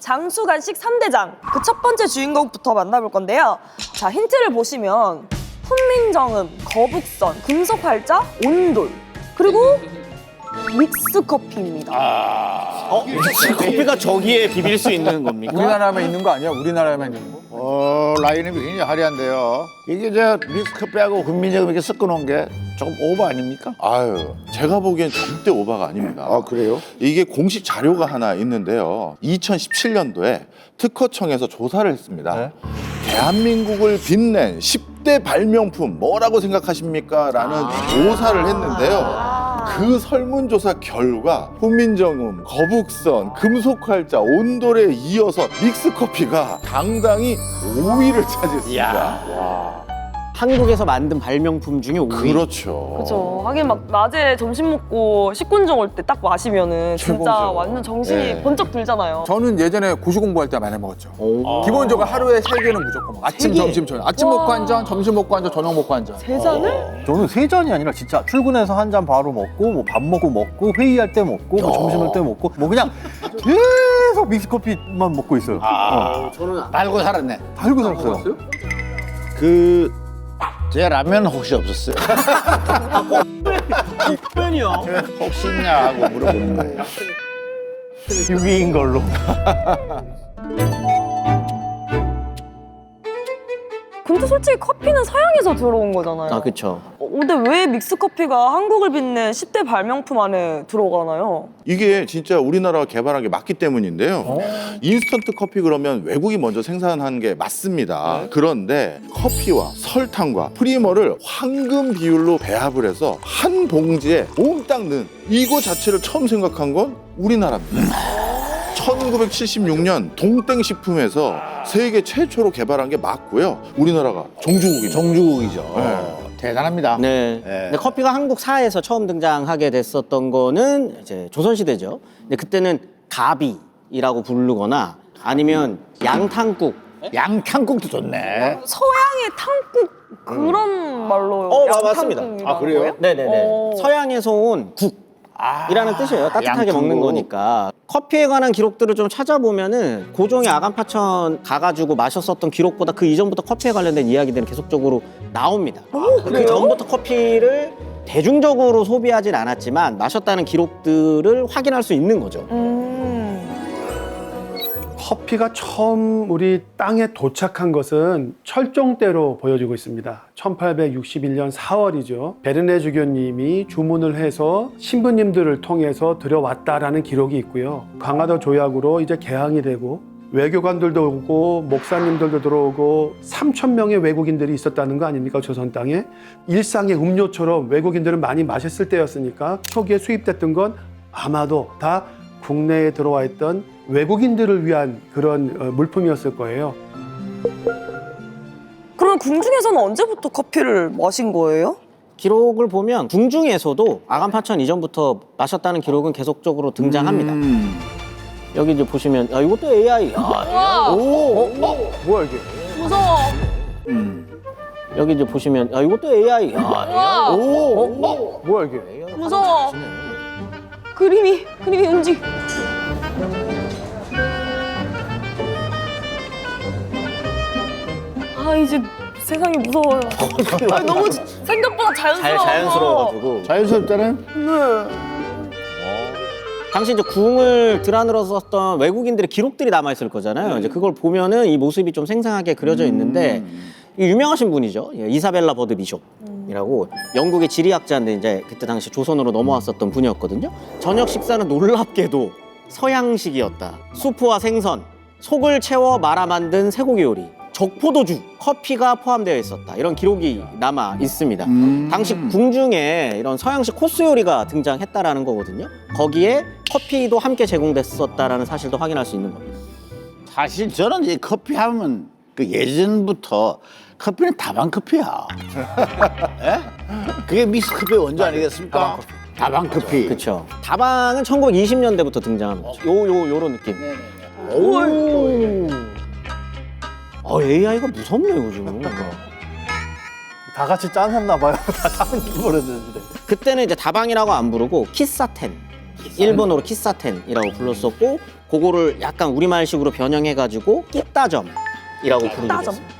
장수간식 3대장 그 첫 번째 주인공부터 만나볼 건데요. 자, 힌트를 보시면 훈민정음, 거북선, 금속활자, 온돌 그리고 믹스커피입니다. 커피가 저기에 비빌 수 있는 겁니까? 우리나라에만 있는 거 아니야? 우리나라에만 있는 거? 라인이 굉장히 화려한데요. 이게 저 믹스커피하고 훈민정음 이렇게 섞어놓은 게 조금 오버 아닙니까? 아유, 제가 보기엔 절대 오바가 아닙니다. 아, 그래요? 이게 공식 자료가 하나 있는데요. 2017년도에 특허청에서 조사를 했습니다. 네? 대한민국을 빛낸 10대 발명품 뭐라고 생각하십니까? 라는 조사를 했는데요. 그 설문조사 결과 훈민정음, 거북선, 금속활자, 온돌에 이어서 믹스커피가 당당히 5위를 차지했습니다. 한국에서 만든 발명품 중에 5위. 그렇죠. 그렇죠. 하긴 막 낮에 점심 먹고 식곤증 올 때 딱 마시면은 진짜 최고죠. 완전 정신이 네. 번쩍 들잖아요. 저는 예전에 고시 공부할 때 많이 먹었죠. 기본적으로 하루에 3개는 무조건 먹어요. 아침, 개? 점심, 저녁. 아침 먹고 한 잔, 점심 먹고 한 잔, 저녁 먹고 한 잔. 세 잔을? 저는 세 잔이 아니라 진짜 출근해서 한 잔 바로 먹고 뭐 밥 먹고 회의할 때 먹고 뭐 점심할 때 먹고 뭐 그냥 계속 믹스커피만 먹고 있어요. 달고 살았네. 달고 살았어요. 제 라면 혹시 없었어요? 팬이요. 혹시 있냐 하고 물어보는 거예요. 6위인 걸로. 근데 솔직히 커피는 서양에서 들어온 거잖아요. 아, 그렇죠. 근데 왜 믹스커피가 한국을 빛낸 10대 발명품 안에 들어가나요? 이게 진짜 우리나라가 개발한 게 맞기 때문인데요. 인스턴트 커피 그러면 외국이 먼저 생산한 게 맞습니다. 그런데 커피와 설탕과 프리머를 황금 비율로 배합을 해서 한 봉지에 몽땅 넣은 이거 자체를 처음 생각한 건 우리나라입니다. 1976년 동땡식품에서 세계 최초로 개발한 게 맞고요. 우리나라가 정주국이죠. 정주국이죠. 대단합니다. 네. 근데 커피가 한국 사회에서 처음 등장하게 됐었던 거는 이제 조선시대죠. 근데 그때는 가비라고 부르거나 아니면 양탕국. 양탕국도 좋네. 서양의 탕국 그런 말로 맞습니다. 아, 그래요? 네네네. 서양에서 온 국이라는 뜻이에요. 따뜻하게 양탕국. 먹는 거니까. 커피에 관한 기록들을 좀 찾아보면은 고종이 아간파천 가가지고 마셨었던 기록보다 그 이전부터 커피에 관련된 이야기들은 계속적으로 나옵니다. 그 전부터 커피를 대중적으로 소비하진 않았지만 마셨다는 기록들을 확인할 수 있는 거죠. 커피가 처음 우리 땅에 도착한 것은 철종때로 보여지고 있습니다. 1861년 4월이죠. 베르네 주교님이 주문을 해서 신부님들을 통해서 들여왔다라는 기록이 있고요. 강화도 조약으로 이제 개항이 되고 외교관들도 오고 목사님들도 들어오고 3,000명의 외국인들이 있었다는 거 아닙니까? 조선 땅에. 일상의 음료처럼 외국인들은 많이 마셨을 때였으니까 초기에 수입됐던 건 아마도 다 국내에 들어와 있던 외국인들을 위한 그런 물품이었을 거예요. 그러면 궁중에서는 언제부터 커피를 마신 거예요? 기록을 보면 궁중에서도 아간파천 이전부터 마셨다는 기록은 계속적으로 등장합니다. 여기 이제 보시면 이것도 AI. 뭐야 이게? 무서워. 여기 이제 보시면 이것도 AI. 뭐야 이게? 무서워. 그림이 움직. 이제 세상이 무서워요. 너무 생각보다 자연스러워. 자연스러워가지고. 자연스럽잖아요. 당시 이제 궁을 드라늘어 썼던 외국인들의 기록들이 남아있을 거잖아요. 이제 그걸 보면은 이 모습이 좀 생생하게 그려져 있는데 이 유명하신 분이죠. 이사벨라 버드 비숍이라고 영국의 지리학자인데 이제 그때 당시 조선으로 넘어왔었던 분이었거든요. 저녁 식사는 놀랍게도 서양식이었다. 수프와 생선, 속을 채워 말아 만든 쇠고기 요리, 적포도주, 커피가 포함되어 있었다. 이런 기록이 남아 있습니다. 당시 궁중에 이런 서양식 코스 요리가 등장했다라는 거거든요. 거기에 커피도 함께 제공됐었다라는 사실도 확인할 수 있는 겁니다. 사실 저는 이 커피 하면 그 예전부터 커피는 다방 커피야. 예? 그게 믹스커피의 원조 아니겠습니까? 다방 커피. 그렇죠. 다방은 1920년대부터 등장합니다. 요런 느낌. AI가 무섭네요, 요즘. 다 같이 짠했나 봐요. 다 짠 버렸는데. 그때는 이제 다방이라고 안 부르고 키사텐. 일본어로 키사텐이라고 불렀었고 그거를 약간 우리말식으로 변형해가지고 끼따점이라고 부르게 끼따점? 됐습니다.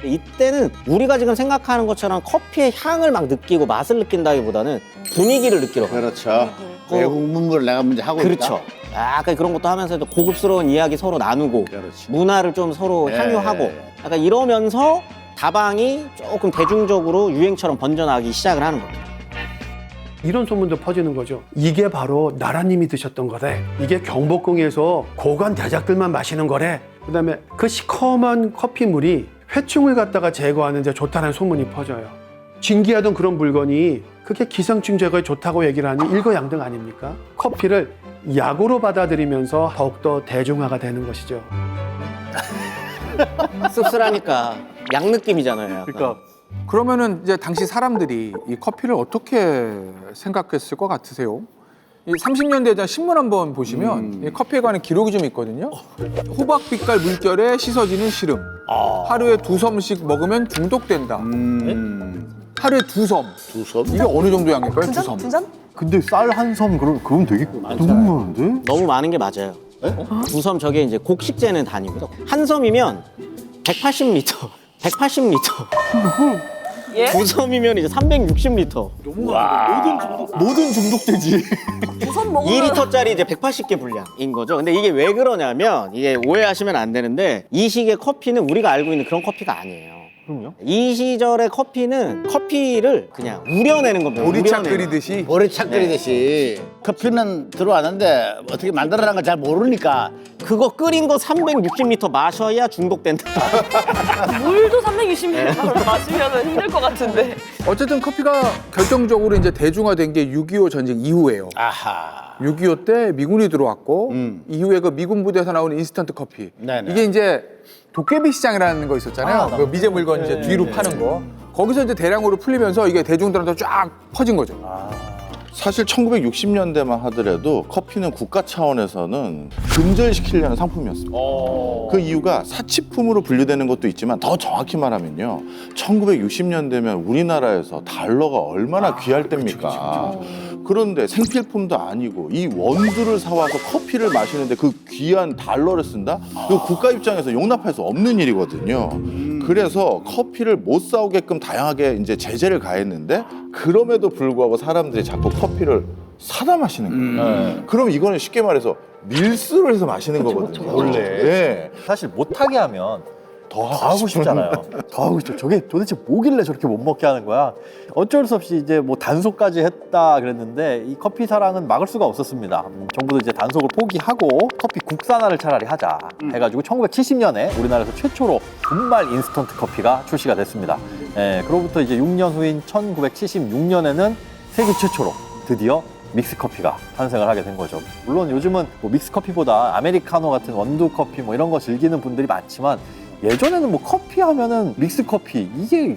이때는 우리가 지금 생각하는 것처럼 커피의 향을 막 느끼고 맛을 느낀다기보다는 분위기를 느끼러 가요. 그렇죠. 외국 문물을 내가 먼저 하고 그렇죠. 있다. 약간 그런 것도 하면서도 고급스러운 이야기 서로 나누고 그렇지. 문화를 좀 서로 네. 향유하고 약간 이러면서 다방이 조금 대중적으로 유행처럼 번져나가기 시작을 하는 겁니다. 이런 소문도 퍼지는 거죠. 이게 바로 나라님이 드셨던 거래. 이게 경복궁에서 고관 대작들만 마시는 거래. 그다음에 그 시커먼 커피물이 회충을 갖다가 제거하는 데 좋다는 소문이 퍼져요. 진기하던 그런 물건이 그게 기생충 제거에 좋다고 얘기를 하니 일거양득 아닙니까? 커피를 약으로 받아들이면서 더욱더 대중화가 되는 것이죠. 씁쓸하니까 약 느낌이잖아요. 약간. 그러니까 그러면은 이제 당시 사람들이 이 커피를 어떻게 생각했을 것 같으세요? 이 30년대 전 신문 한번 보시면 이 커피에 관한 기록이 좀 있거든요. 호박빛깔 물결에 씻어지는 시름. 하루에 2섬씩 먹으면 중독된다. 하루에 2섬. 2섬? 이게 어느 정도 양일까요? 두 잔? 2섬. 두 잔? 근데 쌀 한 섬 그건 되게 너무 많은데? 너무 많은 게 맞아요. 두 섬 저게 이제 곡식재는 단위고요. 한 섬이면 180리터. 180리터. 예? 두 섬이면 이제 360리터. 뭐든 중독되지. 우선 먹으면 2리터짜리 이제 180개 분량인 거죠. 근데 이게 왜 그러냐면 이게 오해하시면 안 되는데 이 시기의 커피는 우리가 알고 있는 그런 커피가 아니에요. 그럼요. 이 시절의 커피는 커피를 그냥 우려내는 겁니다. 보리차 우려내는. 끓이듯이. 모래차 끓이듯이 커피는 들어왔는데 어떻게 만들어라는 걸 잘 모르니까 그거 끓인 거 360리터 마셔야 중독된다. 물도 360ml 마시면 힘들 것 같은데. 어쨌든 커피가 결정적으로 이제 대중화된 게 6.25 전쟁 이후예요. 아하. 6.25 때 미군이 들어왔고 이후에 그 미군 부대에서 나오는 인스턴트 커피. 네네. 이게 이제 도깨비 시장이라는 거 있었잖아요. 그 미제 물건 이제 뒤로 파는 거. 거기서 이제 대량으로 풀리면서 이게 대중들한테 쫙 퍼진 거죠. 사실 1960년대만 하더라도 커피는 국가 차원에서는 금절시키려는 상품이었습니다. 그 이유가 사치품으로 분류되는 것도 있지만 더 정확히 말하면요. 1960년대면 우리나라에서 달러가 얼마나 귀할 때입니까? 그런데 생필품도 아니고 이 원두를 사와서 커피를 마시는데 그 귀한 달러를 쓴다? 이거 국가 입장에서 용납할 수 없는 일이거든요. 그래서 커피를 못 사오게끔 다양하게 이제 제재를 가했는데 그럼에도 불구하고 사람들이 자꾸 커피를 사다 마시는 거예요. 그럼 이거는 쉽게 말해서 밀수를 해서 마시는 거거든요. 원래. 네. 사실 못하게 하면 더 하고 싶잖아요. 더 하고 싶죠. 저게 도대체 뭐길래 저렇게 못 먹게 하는 거야. 어쩔 수 없이 이제 뭐 단속까지 했다 그랬는데 이 커피 사랑은 막을 수가 없었습니다. 정부도 이제 단속을 포기하고 커피 국산화를 차라리 하자 해가지고 1970년에 우리나라에서 최초로 분말 인스턴트 커피가 출시가 됐습니다. 예, 그로부터 이제 6년 후인 1976년에는 세계 최초로 드디어 믹스 커피가 탄생을 하게 된 거죠. 물론 요즘은 뭐 믹스 커피보다 아메리카노 같은 원두 커피 뭐 이런 거 즐기는 분들이 많지만 예전에는 뭐 커피 하면은 믹스 커피 이게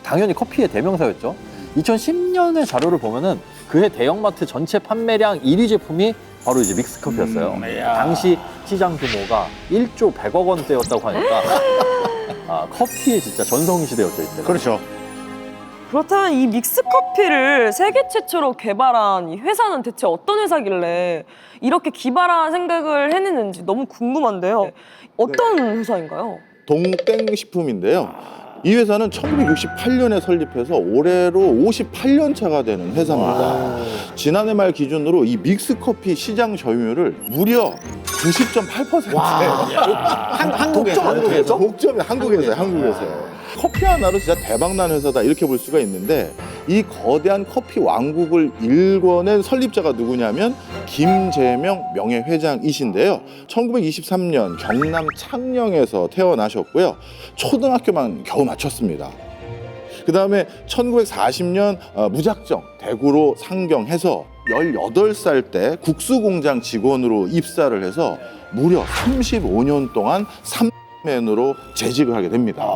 당연히 커피의 대명사였죠. 2010년의 자료를 보면은 그해 대형마트 전체 판매량 1위 제품이 바로 이제 믹스 커피였어요. 당시 시장 규모가 1조 100억 원대였다고 하니까 커피의 진짜 전성 시대였죠 이때. 그렇죠. 그렇다면 이 믹스 커피를 세계 최초로 개발한 이 회사는 대체 어떤 회사길래 이렇게 기발한 생각을 해냈는지 너무 궁금한데요. 어떤 회사인가요? 동땡식품인데요. 이 회사는 1968년에 설립해서 올해로 58년 차가 되는 회사입니다. 지난해 말 기준으로 이 믹스 커피 시장 점유율을 무려 90.8%. 한국에서. 독점이 한국에서요. 커피 하나로 진짜 대박난 회사다 이렇게 볼 수가 있는데 이 거대한 커피 왕국을 일궈낸 설립자가 누구냐면 김재명 명예회장이신데요. 1923년 경남 창녕에서 태어나셨고요. 초등학교만 겨우 마쳤습니다. 그 다음에 1940년 무작정 대구로 상경해서 18살 때 국수공장 직원으로 입사를 해서 무려 35년 동안 3맨으로 재직을 하게 됩니다.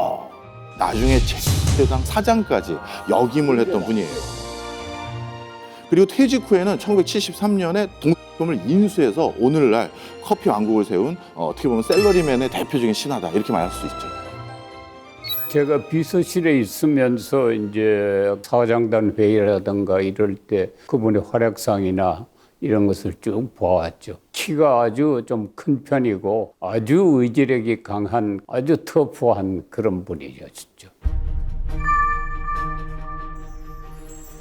나중에 제1대당 사장까지 역임을 했던 분이에요. 그리고 퇴직 후에는 1973년에 동식품을 인수해서 오늘날 커피 왕국을 세운 어떻게 보면 샐러리맨의 대표적인 신화다 이렇게 말할 수 있죠. 제가 비서실에 있으면서 이제 사장단 회의라든가 이럴 때 그분의 활약상이나 이런 것을 쭉 보아왔죠. 키가 아주 좀 큰 편이고 아주 의지력이 강한 아주 터프한 그런 분이죠, 진짜.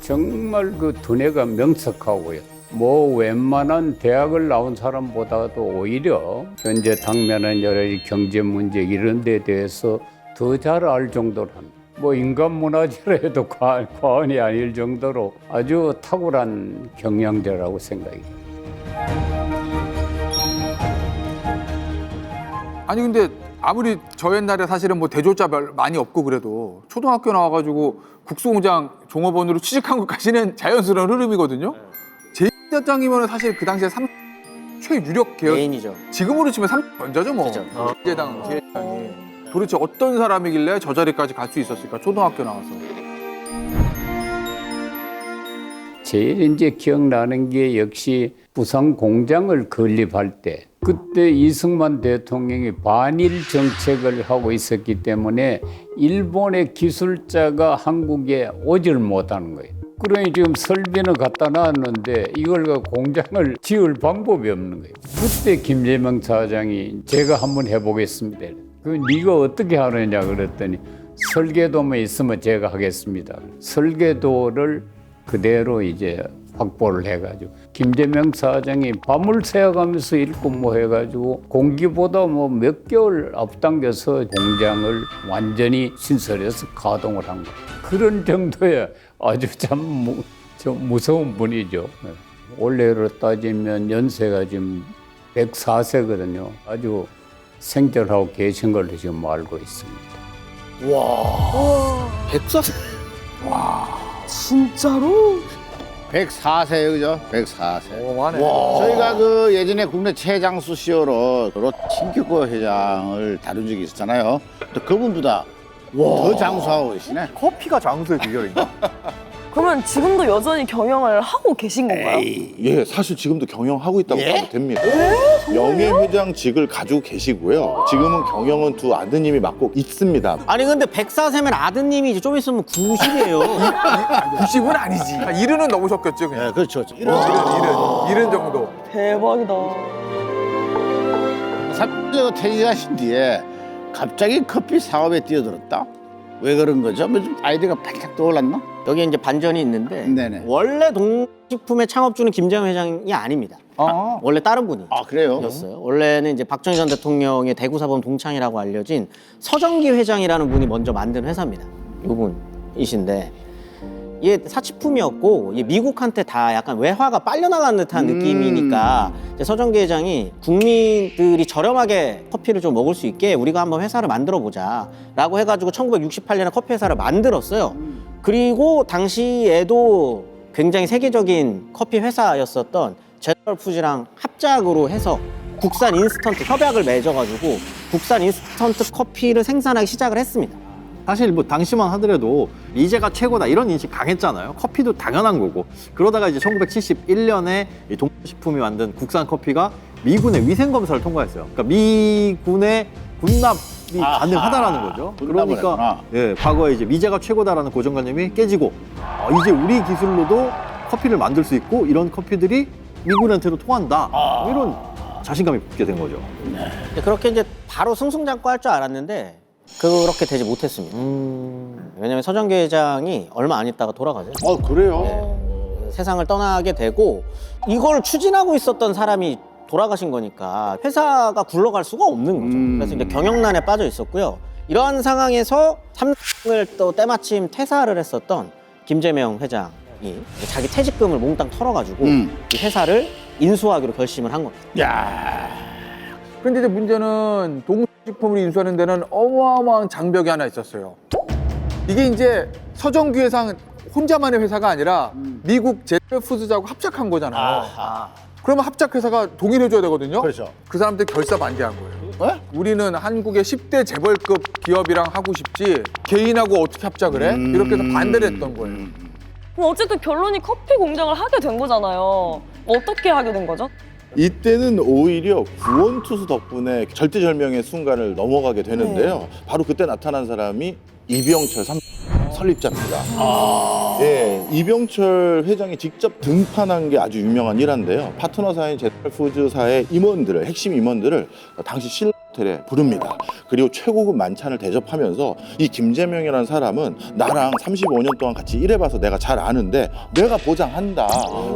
정말 그 두뇌가 명석하고요. 뭐 웬만한 대학을 나온 사람보다도 오히려 현재 당면한 여러 경제 문제 이런 데 대해서 더 잘 알 정도로 합니다. 뭐 인간 문화재라 해도 과언이 아닐 정도로 아주 탁월한 경영자라고 생각이 듭니다. 아니 근데 아무리 저 옛날에 사실은 뭐 대졸자 많이 없고 그래도 초등학교 나와가지고 국수공장 종업원으로 취직한 것까지는 자연스러운 흐름이거든요. 제1대장이면 사실 그 당시에 최유력 계열, 메인이죠. 지금으로 치면 삼전자죠 뭐. 그죠. 제당 제1대장이 도대체 어떤 사람이길래 저 자리까지 갈 수 있었을까? 초등학교 나와서. 제일 이제 기억나는 게 역시 부산 공장을 건립할 때 그때 이승만 대통령이 반일 정책을 하고 있었기 때문에 일본의 기술자가 한국에 오질 못하는 거예요. 그러니 지금 설비는 갖다 놨는데 이걸 공장을 지을 방법이 없는 거예요. 그때 김재명 사장이 제가 한번 해보겠습니다. 그 네가 어떻게 하느냐 그랬더니 설계도만 있으면 제가 하겠습니다. 설계도를 그대로 이제 확보를 해가지고 김재명 사장이 밤을 새어가면서 읽고 뭐 해가지고 공기보다 뭐 몇 개월 앞당겨서 공장을 완전히 신설해서 가동을 한 거예요. 그런 정도의 아주 참 무서운 분이죠. 올해로 따지면 연세가 지금 104세거든요. 아주 생존하고 계신 걸로 지금 알고 있습니다. 백사 진짜로? 104세요, 그죠? 104세. 어마네. 저희가 그 예전에 국내 최장수 CEO로 신규고 회장을 다룬 적이 있었잖아요. 또 그분보다 더 장수하고 계시네. 커피가 장수의 비결인가? 그러면 지금도 여전히 경영을 하고 계신 건가요? 예, 사실 지금도 경영하고 있다고 예? 봐도 됩니다. 명예회장직을 가지고 계시고요. 지금은 경영은 두 아드님이 맡고 있습니다. 아니 근데 104세면 아드님이 이제 좀 있으면 90이에요. 90은 아니지. 일은 넘으셨겠죠, 그냥. 네, 그렇죠. 일은 정도. 대박이다. 3년 퇴직하신 뒤에 갑자기 커피 사업에 뛰어들었다? 왜 그런 거죠? 뭐 좀 아이디어가 팍팍 떠올랐나? 여기 이제 반전이 있는데 네네. 원래 동식품의 창업주는 김재명 회장이 아닙니다. 원래 다른 분이. 아, 그래요? 였어요. 원래는 이제 박정희 전 대통령의 대구사범 동창이라고 알려진 서정기 회장이라는 분이 먼저 만든 회사입니다. 이분이신데 이게 사치품이었고 이게 미국한테 다 약간 외화가 빨려나가는 듯한 느낌이니까 이제 서정기 회장이 국민들이 저렴하게 커피를 좀 먹을 수 있게 우리가 한번 회사를 만들어 보자 라고 해가지고 1968년에 커피 회사를 만들었어요. 그리고 당시에도 굉장히 세계적인 커피 회사였었던 제너럴푸드랑 합작으로 해서 국산 인스턴트 협약을 맺어가지고 국산 인스턴트 커피를 생산하기 시작을 했습니다. 사실 뭐 당시만 하더라도 리제가 최고다 이런 인식 강했잖아요. 커피도 당연한 거고. 그러다가 이제 1971년에 이 동식품이 만든 국산 커피가 미군의 위생 검사를 통과했어요. 그러니까 미군의 군납이 가능하다라는 거죠. 군납을 그러니까 했구나. 예, 과거에 이제 미제가 최고다라는 고정관념이 깨지고 이제 우리 기술로도 커피를 만들 수 있고 이런 커피들이 미군한테도 통한다. 뭐 이런 자신감이 붙게 된 거죠. 그렇게 이제 바로 승승장구할 줄 알았는데 그렇게 되지 못했습니다. 왜냐면 서정기 회장이 얼마 안 있다가 돌아가죠. 그래요? 세상을 떠나게 되고 이걸 추진하고 있었던 사람이 돌아가신 거니까 회사가 굴러갈 수가 없는 거죠. 그래서 이제 경영난에 빠져 있었고요. 이러한 상황에서 삼성을 또 때마침 퇴사를 했었던 김재명 회장이 자기 퇴직금을 몽땅 털어가지고 이 회사를 인수하기로 결심을 한 겁니다. 야. 근데 이제 문제는 동식품을 인수하는 데는 어마어마한 장벽이 하나 있었어요. 이게 이제 서정기 회사 혼자만의 회사가 아니라 미국 제너럴푸드하고 합작한 거잖아요. 그러면 합작 회사가 동의해줘야 되거든요. 그렇죠. 그 사람들 결사 반대한 거예요. 우리는 한국의 10대 재벌급 기업이랑 하고 싶지 개인하고 어떻게 합작을 해? 이렇게 해서 반대를 했던 거예요. 그럼 어쨌든 결론이 커피 공장을 하게 된 거잖아요. 어떻게 하게 된 거죠? 이때는 오히려 구원투수 덕분에 절대절명의 순간을 넘어가게 되는데요. 바로 그때 나타난 사람이 이병철 설립자입니다. 예, 이병철 회장이 직접 등판한 게 아주 유명한 일화인데요. 파트너사인 제철푸드사의 임원들을, 핵심 임원들을 당시 신라호텔에 부릅니다. 그리고 최고급 만찬을 대접하면서 이 김재명이라는 사람은 나랑 35년 동안 같이 일해봐서 내가 잘 아는데 내가 보장한다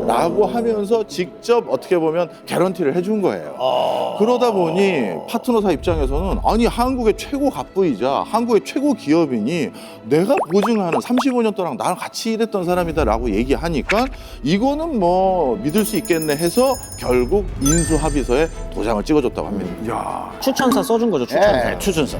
라고 하면서 직접 어떻게 보면 개런티를 해준 거예요. 그러다 보니 파트너사 입장에서는 아니 한국의 최고 갑부이자 한국의 최고 기업이니 내가 보증하는 35년 동안 나랑 같이 일했던 사람이다 라고 얘기하니까 이거는 뭐 믿을 수 있겠네 해서 결국 인수합의서에 도장을 찍어줬다고 합니다. 추천사 써준 거죠, 추천사. 예, 추천사.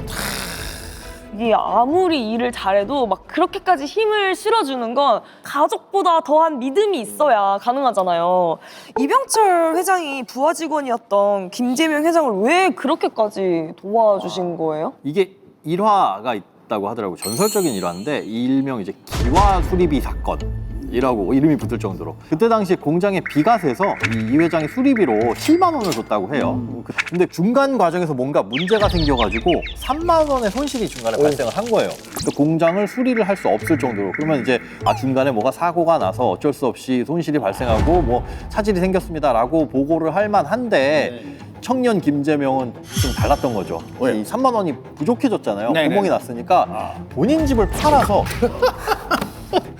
이게 아무리 일을 잘해도 막 그렇게까지 힘을 실어주는 건 가족보다 더한 믿음이 있어야 가능하잖아요. 이병철 회장이 부하 직원이었던 김재명 회장을 왜 그렇게까지 도와주신 거예요? 이게 일화가 있다고 하더라고요. 전설적인 일화인데 일명 이제 기와 수리비 사건이라고 이름이 붙을 정도로 그때 당시에 공장에 비가 새서 이 회장이 수리비로 7만 원을 줬다고 해요. 근데 중간 과정에서 뭔가 문제가 생겨가지고 3만 원의 손실이 중간에 발생을 한 거예요. 그 공장을 수리를 할 수 없을 정도로. 그러면 이제 중간에 뭐가 사고가 나서 어쩔 수 없이 손실이 발생하고 뭐 차질이 생겼습니다라고 보고를 할 만한데 청년 김재명은 좀 달랐던 거죠. 이 3만 원이 부족해졌잖아요. 네네. 구멍이 났으니까 본인 집을 팔아서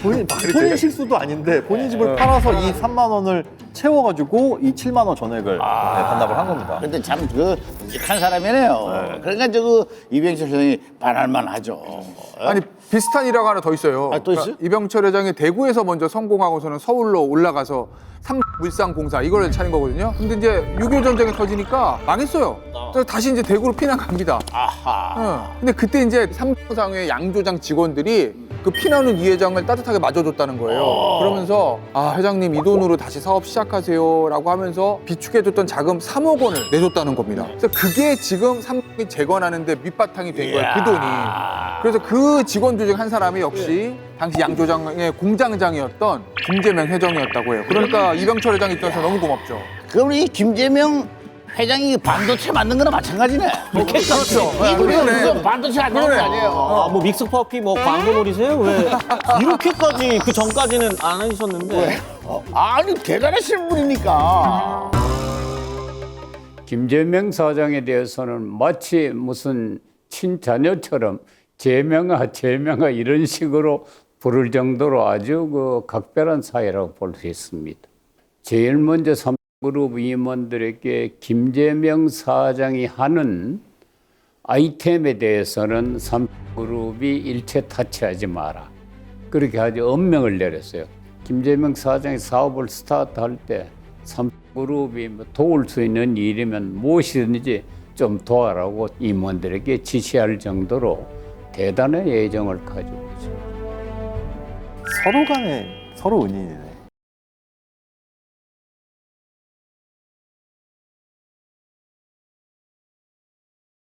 본인 실수도 아닌데 본인 집을 팔아서 이 3만 원을 채워가지고 이 7만 원 전액을 반납을 한 겁니다. 근데 참 그 묵직한 사람이네요. 그러니까 이병철 회장이 반할만 하죠. 아니 비슷한 일화가 하나 더 있어요. 또 있어요? 이병철 회장이 대구에서 먼저 성공하고서는 서울로 올라가서 삼물산공사 이걸 차린 거거든요. 근데 이제 6.25 전쟁이 터지니까 망했어요. 그래서 다시 이제 대구로 피난 갑니다. 근데 그때 이제 삼성상회 양조장 직원들이 그 피나는 이 회장을 따뜻하게 맞아줬다는 거예요. 그러면서 회장님 이 돈으로 다시 사업 시작하세요라고 하면서 비축해뒀던 자금 3억 원을 내줬다는 겁니다. 그래서 그게 지금 삼성이 재건하는데 밑바탕이 된 거예요. 그 돈이. 그래서 그 직원들 중 한 사람이 역시 당시 양조장의 공장장이었던 김재명 회장이었다고 해요. 그러니까 이병철 회장이 있던 데서 너무 고맙죠. 그럼 이 김재명 회장이 반도체 만든 거나 마찬가지네. 그렇죠. 이분이 그러네. 무슨 반도체 안 나온 거 아니에요. 뭐 믹스커피 뭐 광고 노리세요? 왜 이렇게까지 그 전까지는 안 하셨는데? 아니 대단하신 분이니까. 김재명 사장에 대해서는 마치 무슨 친자녀처럼 재명아 이런 식으로 부를 정도로 아주 그 각별한 사이라고 볼 수 있습니다. 제일 먼저 삼성그룹 임원들에게 김재명 사장이 하는 아이템에 대해서는 삼성그룹이 일체 타치하지 마라. 그렇게 아주 엄명을 내렸어요. 김재명 사장이 사업을 스타트할 때 삼성그룹이 도울 수 있는 일이면 무엇이든지 좀 도와라고 임원들에게 지시할 정도로 대단한 애정을 가지고 있습니다. 서로 간에 서로 은인이네.